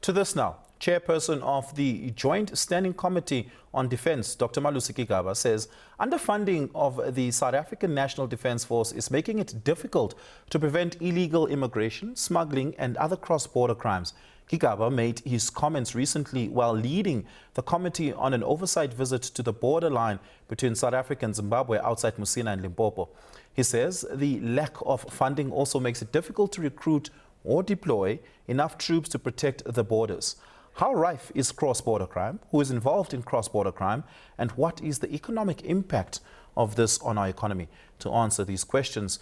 To this now, Chairperson of the Joint Standing Committee on Defence, Dr. Malusi Gigaba, says underfunding of the South African National Defence Force is making it difficult to prevent illegal immigration, smuggling and other cross-border crimes. Gigaba made his comments recently while leading the committee on an oversight visit to the borderline between South Africa and Zimbabwe outside Musina and Limpopo. He says the lack of funding also makes it difficult to recruit or deploy enough troops to protect the borders. How rife is cross-border crime? Who is involved in cross-border crime? And what is the economic impact of this on our economy? To answer these questions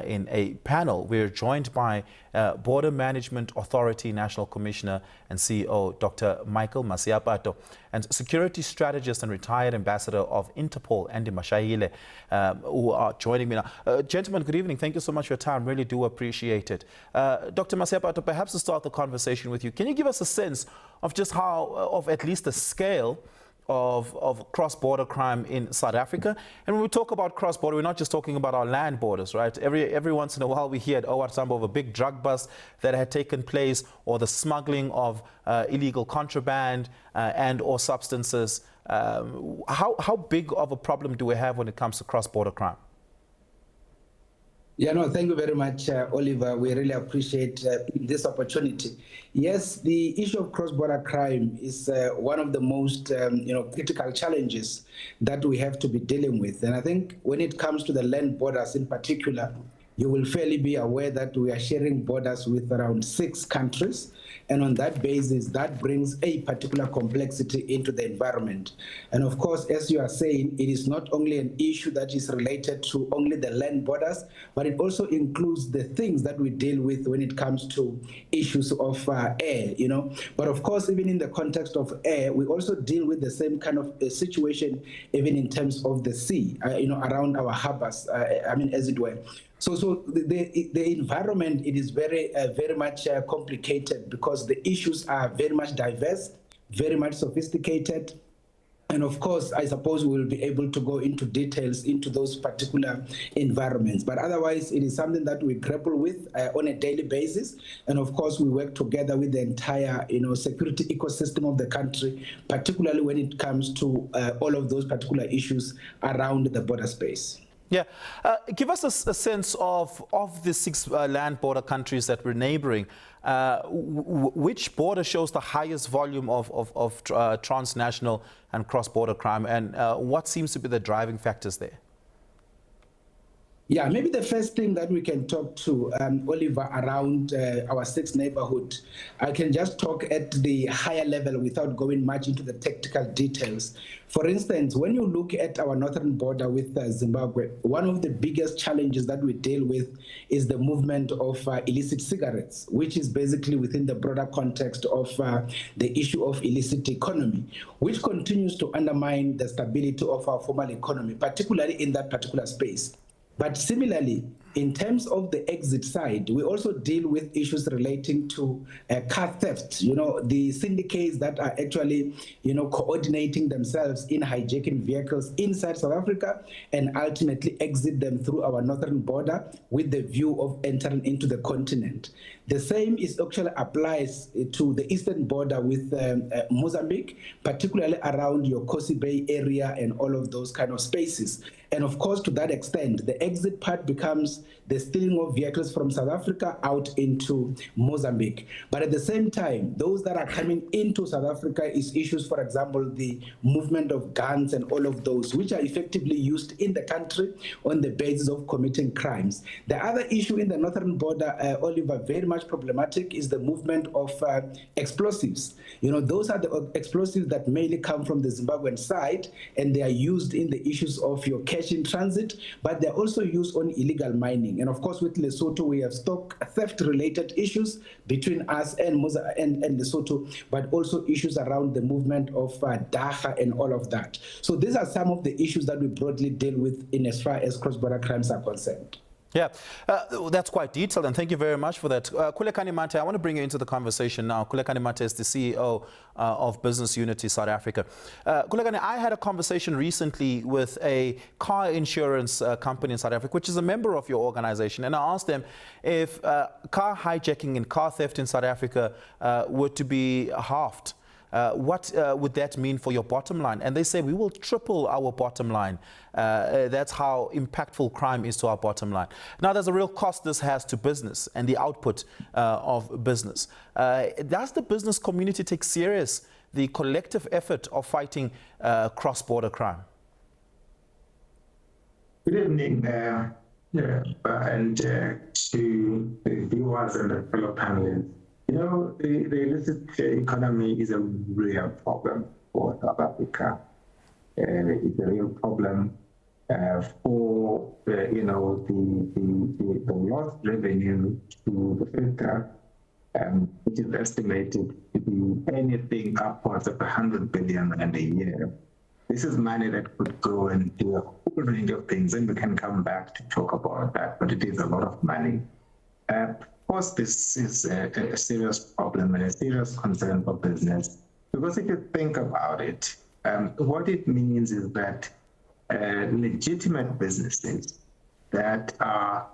in a panel, we're joined by Border Management Authority National Commissioner and CEO Dr. Michael Masiapato and Security Strategist and Retired Ambassador of Interpol, Andy Mashaile, who are joining me now. Gentlemen, good evening. Thank you so much for your time. Really do appreciate it. Dr. Masiapato, perhaps to start the conversation with you, can you give us a sense of just how, of at least the scale of cross-border crime in South Africa? And when we talk about cross-border, we're not just talking about our land borders, right? Every once in a while we hear at OR Tambo of a big drug bust that had taken place, or the smuggling of illegal contraband and or substances. How big of a problem do we have when it comes to cross-border crime? Yeah, no, thank you very much, Oliver. We really appreciate this opportunity. Yes, the issue of cross-border crime is one of the most, critical challenges that we have to be dealing with. And I think when it comes to the land borders in particular, you will fairly be aware that we are sharing borders with around 6 countries. And on that basis, that brings a particular complexity into the environment. And of course, as you are saying, it is not only an issue that is related to only the land borders, but it also includes the things that we deal with when it comes to issues of air, But of course, even in the context of air, we also deal with the same kind of situation, even in terms of the sea, around our harbors, as it were. So the environment, it is very much complicated because the issues are very much diverse, very much sophisticated. And of course, I suppose we will be able to go into details into those particular environments. But otherwise, it is something that we grapple with on a daily basis. And of course, we work together with the entire security ecosystem of the country, particularly when it comes to all of those particular issues around the border space. Yeah. Give us a sense of the 6 land border countries that we're neighboring. Which border shows the highest volume of transnational and cross-border crime, and what seems to be the driving factors there? Yeah, maybe the first thing that we can talk to, Oliver, around our 6 neighborhood, I can just talk at the higher level without going much into the technical details. For instance, when you look at our northern border with Zimbabwe, one of the biggest challenges that we deal with is the movement of illicit cigarettes, which is basically within the broader context of the issue of illicit economy, which continues to undermine the stability of our formal economy, particularly in that particular space. But similarly, in terms of the exit side, we also deal with issues relating to car theft. The syndicates that are actually, coordinating themselves in hijacking vehicles inside South Africa and ultimately exit them through our northern border with the view of entering into the continent. The same actually applies to the eastern border with Mozambique, particularly around your Kosi Bay area and all of those kind of spaces. And of course, to that extent, the exit part becomes the stealing of vehicles from South Africa out into Mozambique. But at the same time, those that are coming into South Africa is issues, for example, the movement of guns and all of those, which are effectively used in the country on the basis of committing crimes. The other issue in the northern border, Oliver, very much problematic, is the movement of explosives. Those are the explosives that mainly come from the Zimbabwean side, and they are used in the issues of your cash in transit, but they're also used on illegal mining. And of course, with Lesotho, we have stock theft-related issues between us and Lesotho, but also issues around the movement of dagga and all of that. So these are some of the issues that we broadly deal with in as far as cross-border crimes are concerned. Yeah, that's quite detailed, and thank you very much for that. Khulekani Mate, I want to bring you into the conversation now. Khulekani Mate is the CEO of Business Unity South Africa. Khulekani, I had a conversation recently with a car insurance company in South Africa, which is a member of your organization, and I asked them if car hijacking and car theft in South Africa were to be halved. What would that mean for your bottom line? And they say we will triple our bottom line. That's how impactful crime is to our bottom line. Now, there's a real cost this has to business and the output of business. Does the business community take serious the collective effort of fighting cross-border crime? Good evening, and to the viewers and the fellow panelists. You know, the illicit economy is a real problem for South Africa. It's a real problem for the lost revenue to the sector, which is estimated to be anything upwards of 100 billion rand a year. This is money that could go and do a whole range of things, and we can come back to talk about that, but it is a lot of money. Of course, this is a serious problem and a serious concern for business, because if you think about it, what it means is that legitimate businesses that are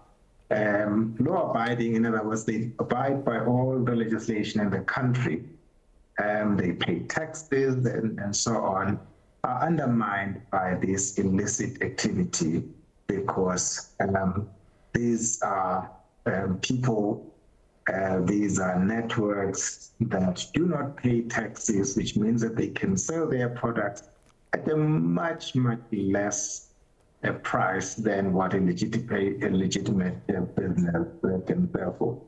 law-abiding, in other words, they abide by all the legislation in the country, they pay taxes and so on, are undermined by this illicit activity, because these are people, these are networks that do not pay taxes, which means that they can sell their products at a much, much less price than what a legitimate business can sell for.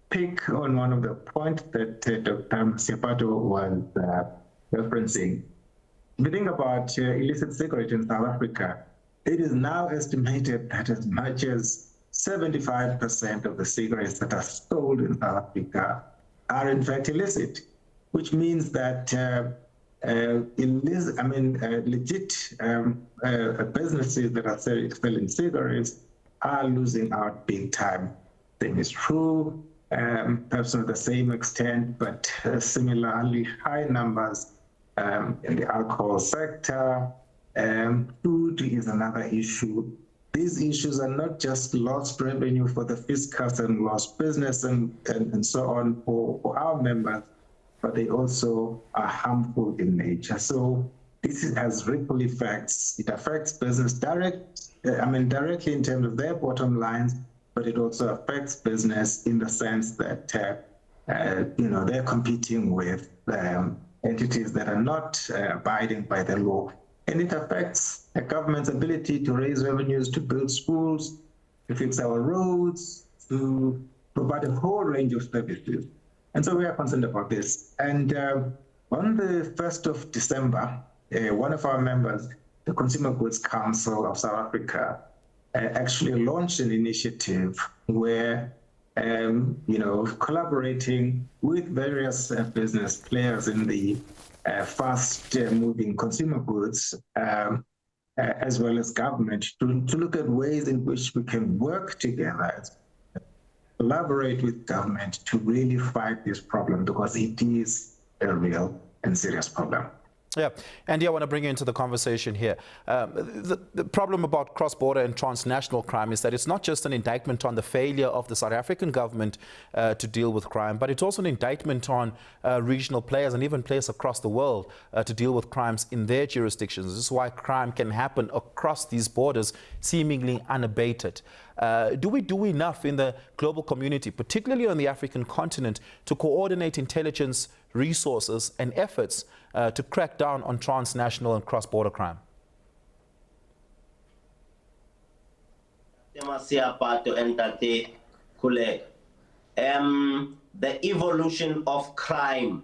Pick on one of the points that Dr. Masiapato was referencing. If you think about illicit cigarettes in South Africa, it is now estimated that as much as 75% of the cigarettes that are sold in South Africa are in fact illicit, which means that legit businesses that are selling cigarettes are losing out big time. Same is true, perhaps not the same extent, but similarly high numbers in the alcohol sector. Food is another issue. These issues are not just lost revenue for the fiscus and lost business and so on for our members, but they also are harmful in nature. So this has ripple effects. It affects business directly in terms of their bottom lines, but it also affects business in the sense that they're competing with entities that are not abiding by the law. And it affects the government's ability to raise revenues, to build schools, to fix our roads, to provide a whole range of services. And so we are concerned about this. And on the 1st of December, one of our members, the Consumer Goods Council of South Africa, actually launched an initiative where, collaborating with various business players in the fast-moving consumer goods, as well as government, to look at ways in which we can work together, collaborate with government to really fight this problem, because it is a real and serious problem. Yeah, Andy, I want to bring you into the conversation here. The problem about cross-border and transnational crime is that it's not just an indictment on the failure of the South African government to deal with crime, but it's also an indictment on regional players and even players across the world to deal with crimes in their jurisdictions. This is why crime can happen across these borders seemingly unabated. Do we do enough in the global community, particularly on the African continent, to coordinate intelligence, resources and efforts to crack down on transnational and cross-border crime? Masiapato and Tate Kule. The evolution of crime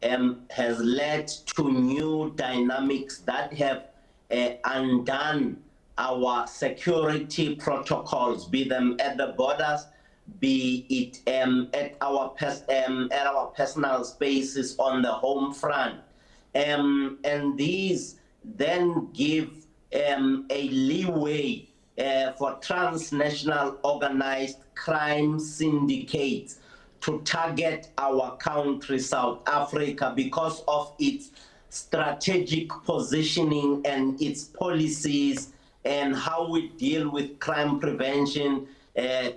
has led to new dynamics that have undone our security protocols, be them at the borders, be it at our personal spaces on the home front. And these then give a leeway for transnational organized crime syndicates to target our country, South Africa, because of its strategic positioning and its policies and how we deal with crime prevention,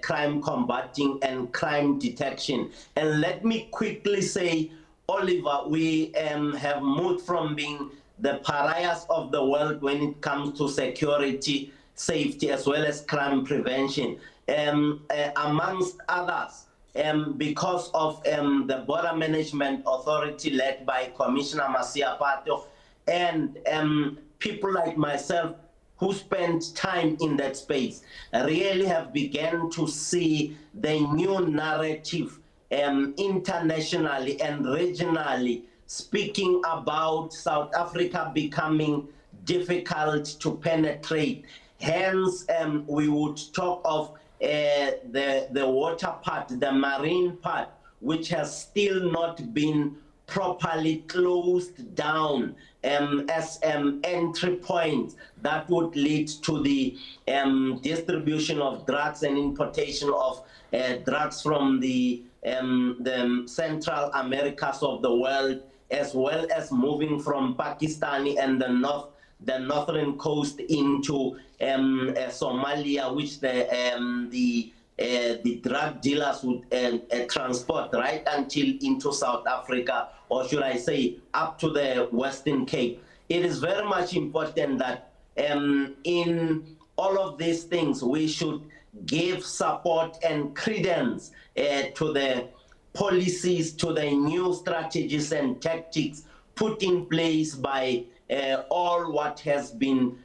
crime combating, and crime detection. And let me quickly say, Oliver, we have moved from being the pariahs of the world when it comes to security, safety, as well as crime prevention, amongst others. Because of the Border Management Authority led by Commissioner Masiapato and people like myself who spent time in that space, really have begun to see the new narrative internationally and regionally, speaking about South Africa becoming difficult to penetrate. Hence, we would talk of the water part, the marine part, which has still not been properly closed down as entry points that would lead to the distribution of drugs and importation of drugs from the Central Americas of the world, as well as moving from Pakistani and the northern coast into Somalia, which the drug dealers would transport right until into South Africa, or should I say up to the Western Cape. It is very much important that in all of these things we should give support and credence to the policies, to the new strategies and tactics put in place by all what has been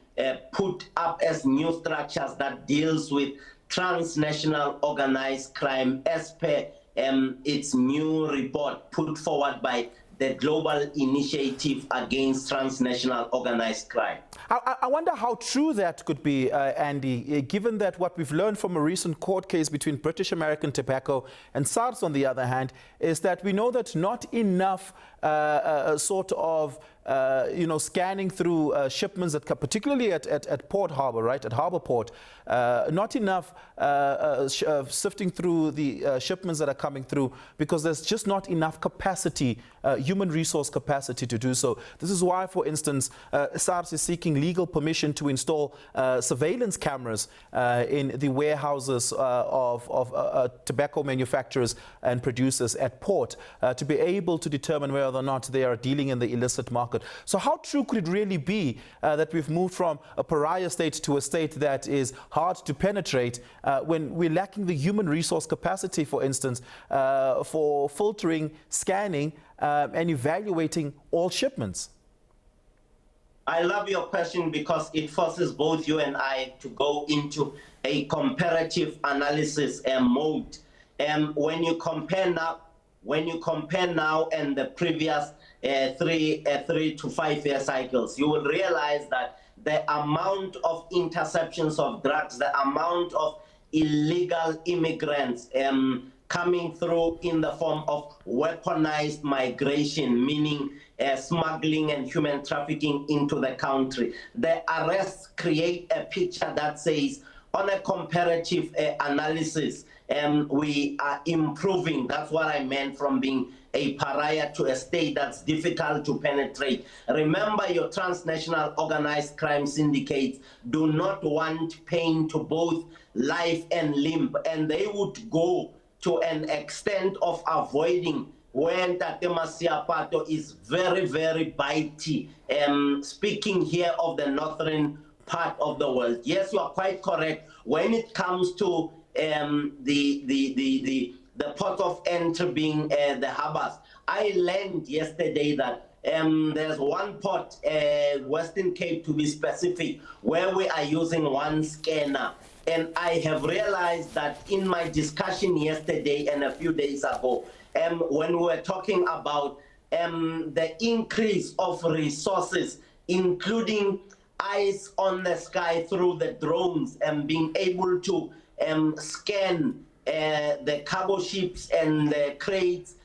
put up as new structures that deals with transnational organized crime as per its new report put forward by the Global Initiative Against Transnational Organized Crime. I wonder how true that could be, Andy, given that what we've learned from a recent court case between British American Tobacco and SARS, on the other hand, is that we know that not enough scanning through shipments, particularly at Port Harbour, right, at Harbour Port, not enough sifting through the shipments that are coming through, because there's just not enough capacity, human resource capacity to do so. This is why, for instance, SARS is seeking legal permission to install surveillance cameras in the warehouses of tobacco manufacturers and producers at port to be able to determine whether or not they are dealing in the illicit market. So how true could it really be that we've moved from a pariah state to a state that is hard to penetrate when we're lacking the human resource capacity, for instance, for filtering, scanning, and evaluating all shipments? I love your question because it forces both you and I to go into a comparative analysis mode. When you compare now and the previous 3 to 5 year cycles, you will realize that the amount of interceptions of drugs, the amount of illegal immigrants coming through in the form of weaponized migration, meaning smuggling and human trafficking into the country. The arrests create a picture that says, on a comparative analysis, we are improving. That's what I meant from being a pariah to a state that's difficult to penetrate. Remember, your transnational organized crime syndicates do not want pain to both life and limb, and they would go to an extent of avoiding when Tate Masiapato is very, very bitey. Speaking here of the northern part of the world. Yes, you are quite correct. When it comes to the port of entry being the harbors, I learned yesterday that there's one port, Western Cape to be specific, where we are using one scanner. And I have realized that in my discussion yesterday and a few days ago, when we were talking about the increase of resources, including eyes on the sky through the drones and being able to scan the cargo ships and the crates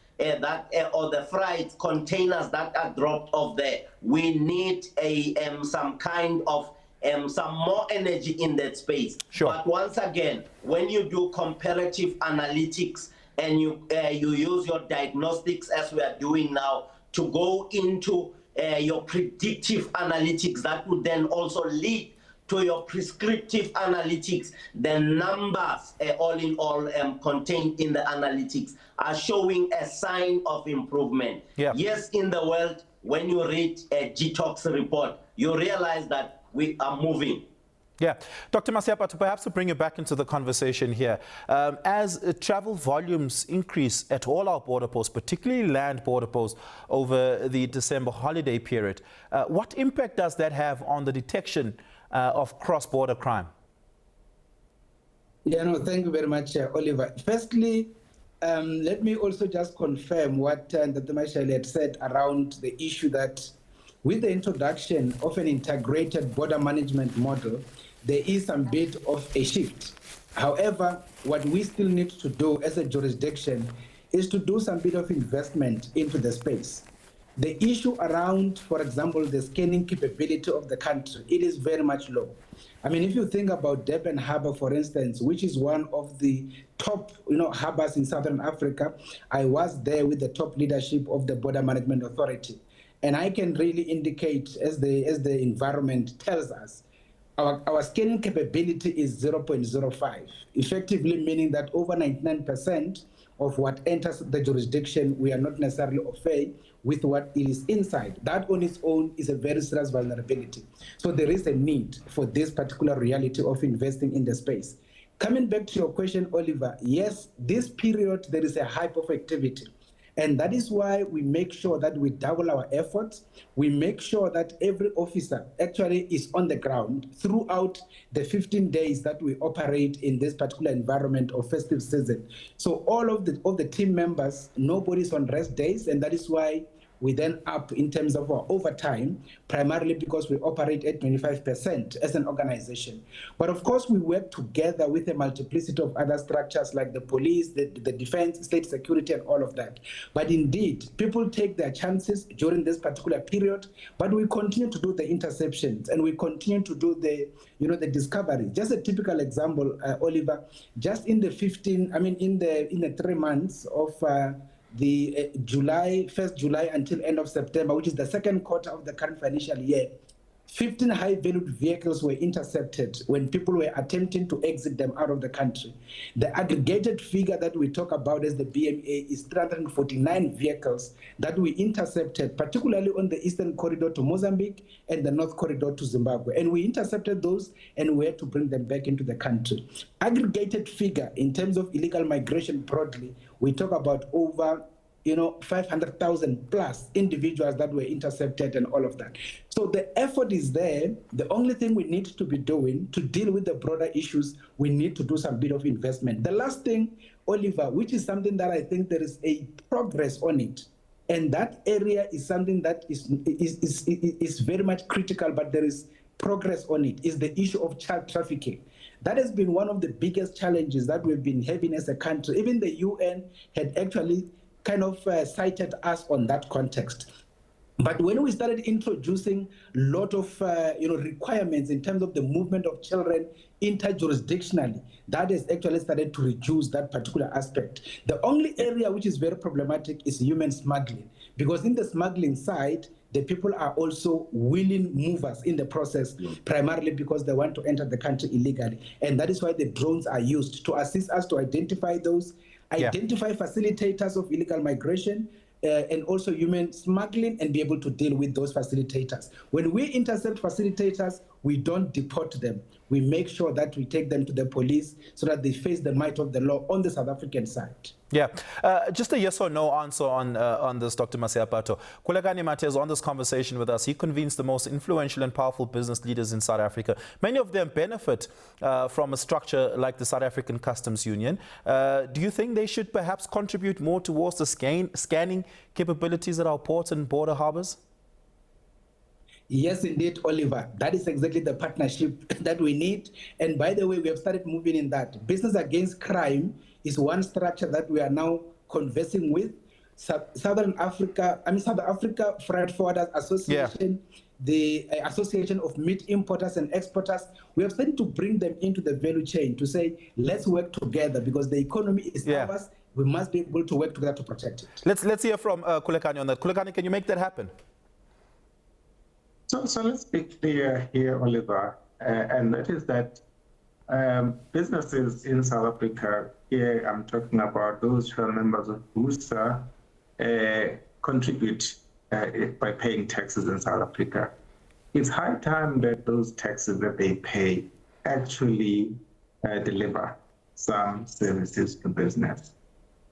or the freight containers that are dropped off there. We need some kind of some more energy in that space. Sure. But once again, when you do comparative analytics and you use your diagnostics as we are doing now to go into your predictive analytics, that would then also lead to your prescriptive analytics. The numbers, all in all, contained in the analytics are showing a sign of improvement. Yeah. Yes, in the world, when you read a GTOX report, you realize that we are moving. Yeah. Dr. Masiapato, perhaps to bring you back into the conversation here, as travel volumes increase at all our border posts, particularly land border posts, over the December holiday period, what impact does that have on the detection of cross-border crime? Yeah, no, thank you very much, Oliver. Firstly, let me also just confirm what Dr. Mashaile had said around the issue that with the introduction of an integrated border management model, there is some bit of a shift. However, what we still need to do as a jurisdiction is to do some bit of investment into the space. The issue around, for example, the scanning capability of the country, it is very much low. I mean, if you think about Durban Harbour, for instance, which is one of the top, harbors in Southern Africa, I was there with the top leadership of the Border Management Authority. And I can really indicate, as the environment tells us, our scanning capability is 0.05, effectively meaning that over 99% of what enters the jurisdiction, we are not necessarily au fait with what is inside. That on its own is a very serious vulnerability. So there is a need for this particular reality of investing in the space. Coming back to your question, Oliver, yes, this period, there is a hype of activity. And that is why we make sure that we double our efforts. We make sure that every officer actually is on the ground throughout the 15 days that we operate in this particular environment of festive season. So all of the team members, nobody's on rest days, and that is why we then up in terms of our overtime, primarily because we operate at 25% as an organization. But of course, we work together with a multiplicity of other structures like the police, the defense, state security, and all of that. But indeed, people take their chances during this particular period, but we continue to do the interceptions and we continue to do the discovery. Just a typical example, Oliver, just in the 3 months of the July, 1st July until end of September, which is the second quarter of the current financial year, 15 high-valued vehicles were intercepted when people were attempting to exit them out of the country. The aggregated figure that we talk about as the BMA is 349 vehicles that we intercepted, particularly on the eastern corridor to Mozambique and the north corridor to Zimbabwe. And we intercepted those and we had to bring them back into the country. Aggregated figure in terms of illegal migration broadly, we talk about over 500,000 plus individuals that were intercepted and all of that. So the effort is there. The only thing we need to be doing to deal with the broader issues, we need to do some bit of investment. The last thing, Oliver, which is something that I think there is a progress on it, and that area is something that is very much critical, but there is progress on it, is the issue of child trafficking. That has been one of the biggest challenges that we've been having as a country. Even the UN had actually kind of cited us on that context. But when we started introducing a lot of requirements in terms of the movement of children interjurisdictionally, that has actually started to reduce that particular aspect. The only area which is very problematic is human smuggling, because in the smuggling side, the people are also willing movers in the process, primarily because they want to enter the country illegally. And that is why the drones are used to assist us to identify those, identify facilitators of illegal migration, and also human smuggling, and be able to deal with those facilitators. When we intercept facilitators, we don't deport them. We make sure that we take them to the police so that they face the might of the law on the South African side. Yeah. Just a yes or no answer on this, Dr. Masiapato. Kulekani Mate is on this conversation with us. He convenes the most influential and powerful business leaders in South Africa. Many of them benefit from a structure like the South African Customs Union. Do you think they should perhaps contribute more towards the scanning capabilities at our ports and border harbors? Yes, indeed, Oliver. That is exactly the partnership that we need. And by the way, we have started moving in that. Business Against Crime is one structure that we are now conversing with. South Africa Freight Forwarders Association, the Association of Meat Importers and Exporters. We have started to bring them into the value chain to say, let's work together because the economy is ours. We must be able to work together to protect it. Let's hear from Kulekani on that. Kulekani, can you make that happen? So let's be clear here, Oliver, and that is that businesses in South Africa, here I'm talking about those who are members of BUSA, contribute by paying taxes in South Africa. It's high time that those taxes that they pay actually deliver some services to business.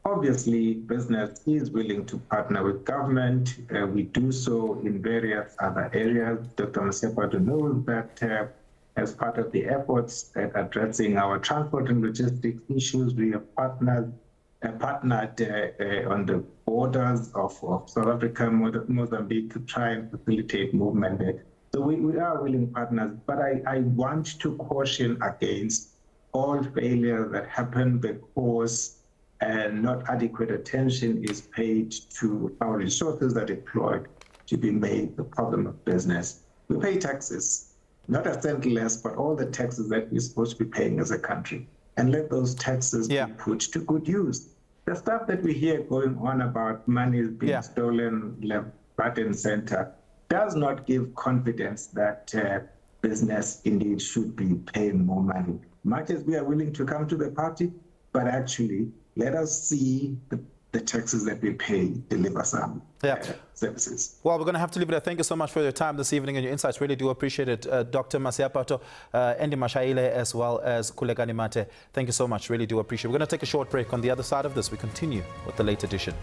Obviously, business is willing to partner with government. We do so in various other areas. Dr. Masiapato knows that as part of the efforts at addressing our transport and logistics issues, we have partnered on the borders of South Africa and Mozambique to try and facilitate movement there. So we are willing partners, but I want to caution against all failures that happen because not adequate attention is paid to our resources that are deployed to be made the problem of business. We pay taxes, not a cent less, but all the taxes that we're supposed to be paying as a country, and let those taxes be put to good use. The stuff that we hear going on about money being stolen left, right, and center does not give confidence that business indeed should be paying more money. Much as we are willing to come to the party, but actually let us see the taxes that we pay deliver some services. Well, we're going to have to leave it there. Thank you so much for your time this evening and your insights. Really do appreciate it. Dr. Masiapato, Andy Mashaile, as well as Kulekani Mate. Thank you so much. Really do appreciate it. We're going to take a short break. On the other side of this, we continue with the late edition.